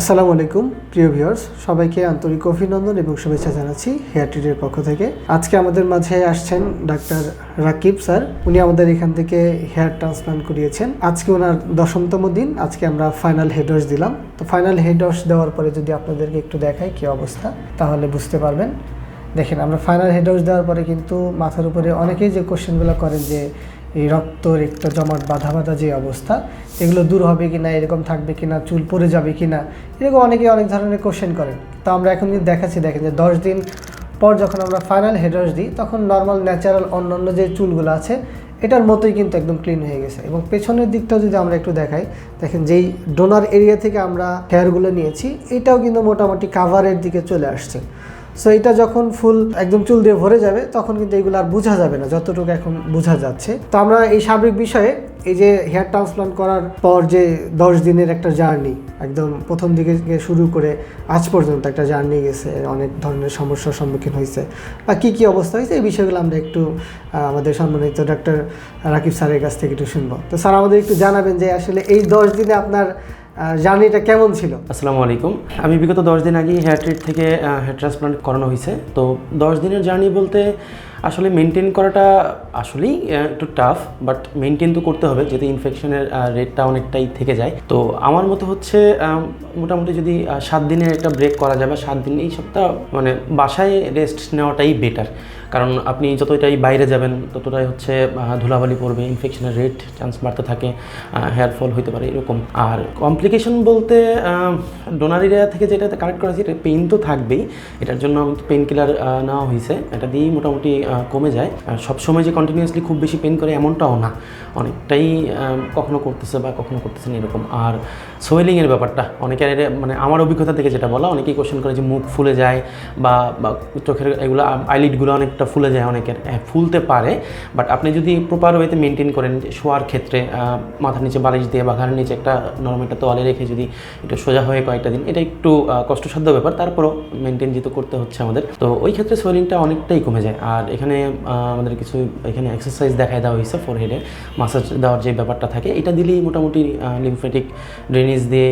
আসসালামু আলাইকুম প্রিয় ভিউয়ার্স, সবাইকে আন্তরিক অভিনন্দন এবং শুভেচ্ছা জানাচ্ছি হেয়ার ট্রিটের পক্ষ থেকে। আজকে আমাদের মাঝে আসছেন ডাক্তার রাকিব স্যার। উনি আমাদের এখান থেকে হেয়ার ট্রান্সপ্লান্ট করিয়েছেন। আজকে ওনার 10তম দিন। আজকে আমরা ফাইনাল হেড ওয়াশ দিলাম। তো ফাইনাল হেড ওয়াশ দেওয়ার পরে যদি আপনাদেরকে একটু দেখাই কী অবস্থা, তাহলে বুঝতে পারবেন। দেখেন, আমরা ফাইনাল হেড ওয়াশ দেওয়ার পরে কিন্তু মাথার উপরে অনেকেই যে কোশ্চেনগুলো করেন যে এই রক্ত জমাট বাঁধা যে অবস্থা, এগুলো দূর হবে কি না, এরকম থাকবে কি না, চুল পড়ে যাবে কি না, এরকম অনেকেই অনেক ধরনের কোশ্চেন করেন। তো আমরা এখন কিন্তু দেখাচ্ছি, দেখেন যে 10 দিন পর যখন আমরা ফাইনাল হেড ওয়াশ দিই, তখন নর্মাল ন্যাচারাল অন্যান্য যে চুলগুলো আছে এটার মতোই কিন্তু একদম ক্লিন হয়ে গেছে। এবং পেছনের দিকটাও যদি আমরা একটু দেখাই, দেখেন যেই ডোনার এরিয়া থেকে আমরা হেয়ারগুলো নিয়েছি, এটাও কিন্তু মোটামুটি কাভারের দিকে চলে আসছে। সো এটা যখন ফুল একদম চুল দিয়ে ভরে যাবে, তখন কিন্তু এগুলো আর বোঝা যাবে না যতটুকু এখন বোঝা যাচ্ছে। তো আমরা এই সার্বিক বিষয়ে এই যে হেয়ার ট্রান্সপ্লান্ট করার পর যে 10 দিনের একটা জার্নি, একদম প্রথম দিকে শুরু করে আজ পর্যন্ত একটা জার্নি গেছে, অনেক ধরনের সমস্যার সম্মুখীন হয়েছে বা কী কী অবস্থা হয়েছে, এই বিষয়গুলো আমরা একটু আমাদের সম্মানিত ডাক্তার রাকিব স্যারের কাছ থেকে একটু শুনবো। তো স্যার, আমাদের একটু জানাবেন যে আসলে এই 10 দিনে আপনার জার্নিটা কেমন ছিল? আসসালামু আলাইকুম। আমি বিগত 10 দিন আগে হেয়ার ট্রিট থেকে হেয়ার ট্রান্সপ্লান্ট করানো হয়েছে। তো 10 দিনের জার্নি বলতে আসলে মেনটেন করাটা আসলেই একটু টাফ, বাট মেনটেন তো করতে হবে, যেহেতু ইনফেকশনের রেটটা অনেকটাই থেকে যায়। তো আমার মতো হচ্ছে মোটামুটি যদি 7 দিনের একটা ব্রেক করা যায় বা 7 দিন, এই সপ্তাহ মানে বাসায় রেস্ট নেওয়াটাই বেটার। কারণ আপনি যতটাই বাইরে যাবেন ততটাই হচ্ছে ধুলাবালি পড়বে, ইনফেকশনের রেট চান্স বাড়তে থাকে, হেয়ার ফল হতে পারে এরকম। আর কমপ্লিকেশন বলতে ডোনার এরিয়া থেকে যেটা কালেক্ট করা হয়েছে, এটা পেইন তো থাকবেই। এটার জন্য পেইন কিলার নেওয়া হয়েছে, এটা দিয়েই মোটামুটি কমে যায়। সবসময় যে কন্টিনিউয়াসলি খুব বেশি পেইন করে এমনটাও না, অনেকটাই কখনো করতেছে বা কখনো করতেছে না এরকম। আর সোয়েলিংয়ের ব্যাপারটা অনেকের মানে আমার অভিজ্ঞতা থেকে যেটা বলা, অনেকেই কোশ্চেন করে যে মুখ ফুলে যায় বা চোখের এগুলো আইলিডগুলো অনেকটা ফুলে যায়, অনেকের ফুলতে পারে। বাট আপনি যদি প্রপার ওয়েতে মেনটেন করেন, শোয়ার ক্ষেত্রে মাথার নিচে বালিশ দিয়ে বা ঘাড়ের নিচে একটা নরম একটা তোয়ালে রেখে যদি একটু সোজা হয়ে কয়েকটা দিন, এটা একটু কষ্টসাধ্য ব্যাপার, তারপরও মেনটেন যেহেতু করতে হচ্ছে আমাদের, তো ওই ক্ষেত্রে সোয়েলিংটা অনেকটাই কমে যায়। আর এখানে আমাদের কিছু এখানে এক্সারসাইজ দেখায় দেওয়া হয়েছে, ফোরহেডে মাসাজ দেওয়ার যে ব্যাপারটা থাকে, এটা দিলেই মোটামুটি লিমফেটিক ড্রেনেজ দিয়ে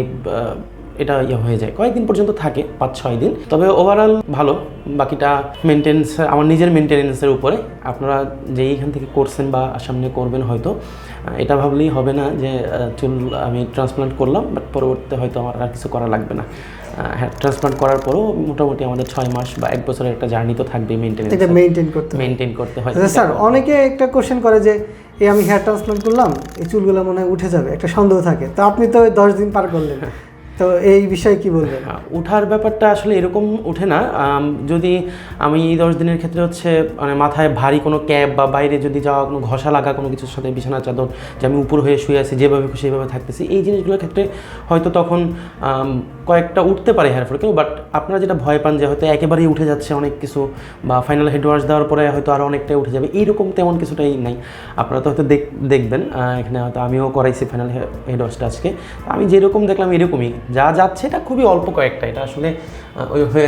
এটা হয়ে যায়, কয়েকদিন পর্যন্ত থাকে, 5-6 দিন। তবে ওভারঅল ভালো। বাকিটা মেনটেন্স আমার নিজের মেনটেন্সের উপরে। আপনারা যে এইখান থেকে করছেন বা সামনে করবেন, হয়তো এটা ভাবলেই হবে না যে চুল আমি ট্রান্সপ্লান্ট করলাম বাট পরবর্তীতে হয়তো আমার আর কিছু করা লাগবে না। হ্যাঁ, ট্রান্সপ্লান্ট করার পরও মোটামুটি আমাদের 6 মাস বা 1 বছরের একটা জার্নি তো থাকবেই, মেনটেন করতে হয়। স্যার, অনেকে একটা কোশ্চেন করে যে এই আমি হেয়ার ট্রান্সপ্লান্ট করলাম, এই চুলগুলো মনে হয় উঠে যাবে, একটা সন্দেহ থাকে। তো আপনি তো 10 দিন পার করলেন, তো এই বিষয়ে কি বলবেন? উঠার ব্যাপারটা আসলে এরকম উঠে না। যদি আমি এই 10 দিনের ক্ষেত্রে হচ্ছে মানে মাথায় ভারী কোনো ক্যাপ বা বাইরে যদি যাওয়া কোনো ঘষা লাগা কোনো কিছুর সাথে, বিছানা চাদর যে আমি উপর হয়ে শুয়ে আছি, যেভাবে খুশি সেভাবে থাকতেছি, এই জিনিসগুলোর ক্ষেত্রে হয়তো তখন কয়েকটা উঠতে পারে হেয়ার ফলকেও। বাট আপনারা যেটা ভয় পান যে হয়তো একেবারেই উঠে যাচ্ছে অনেক কিছু, বা ফাইনাল হেড ওয়াশ দেওয়ার পরে হয়তো আরও অনেকটাই উঠে যাবে, এইরকম তেমন কিছুটাই নাই। আপনারা তো হয়তো দেখবেন, এখানে হয়তো আমিও করাইছি ফাইনাল হেড ওয়াশটা আজকে, আমি যেরকম দেখলাম এরকমই যা যাচ্ছে। এটা খুবই অল্প কয়েকটা, এটা আসলে ওইভাবে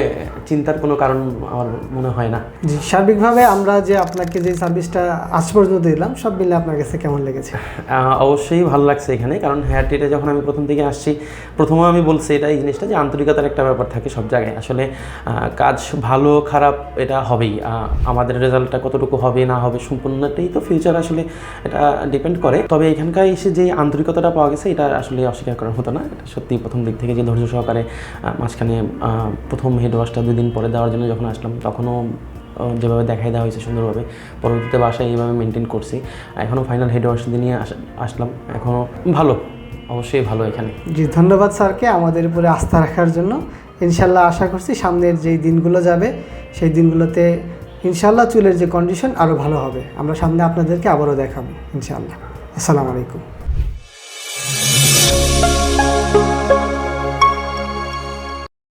চিন্তার কোনো কারণ আমার মনে হয় না। জি, সার্বিকভাবে আমরা যে আপনাকে যে সার্ভিসটা আজ পর্যন্ত দিলাম, সব মিলে আপনার কাছে কেমন লেগেছে? অবশ্যই ভালো লাগছে এখানে, কারণ হেয়ার ট্রিটে যখন আমি প্রথম থেকে আসছি, প্রথমে আমি বলছি এটা এই জিনিসটা যে আন্তরিকতার একটা ব্যাপার থাকে সব জায়গায়। আসলে কাজ ভালো খারাপ এটা হবেই, আমাদের রেজাল্টটা কতটুকু হবে না হবে সম্পূর্ণটাই তো ফিউচার আসলে এটা ডিপেন্ড করে। তবে এখানকার এসে যে আন্তরিকতাটা পাওয়া গেছে, এটা আসলে অস্বীকার করার হতো না। এটা সত্যি প্রথম দিক থেকে যে ধৈর্য সহকারে মাঝখানে প্রথম হেড ওয়াশটা 2 দিন পরে দেওয়ার জন্য যখন আসলাম, তখনও যেভাবে দেখাই দেওয়া হয়েছে সুন্দরভাবে, পরবর্তীতে বাসায় এইভাবে মেনটেন করছি। এখনও ফাইনাল হেড ওয়াশ নিয়ে আসলাম, এখনও ভালো, অবশ্যই ভালো এখানে। জি, ধন্যবাদ স্যারকে আমাদের উপরে আস্থা রাখার জন্য। ইনশাল্লাহ আশা করছি সামনের যেই দিনগুলো যাবে, সেই দিনগুলোতে ইনশাল্লাহ চুলের যে কন্ডিশন আরও ভালো হবে। আমরা সামনে আপনাদেরকে আবারও দেখাবো ইনশাল্লাহ। আসসালামু আলাইকুম।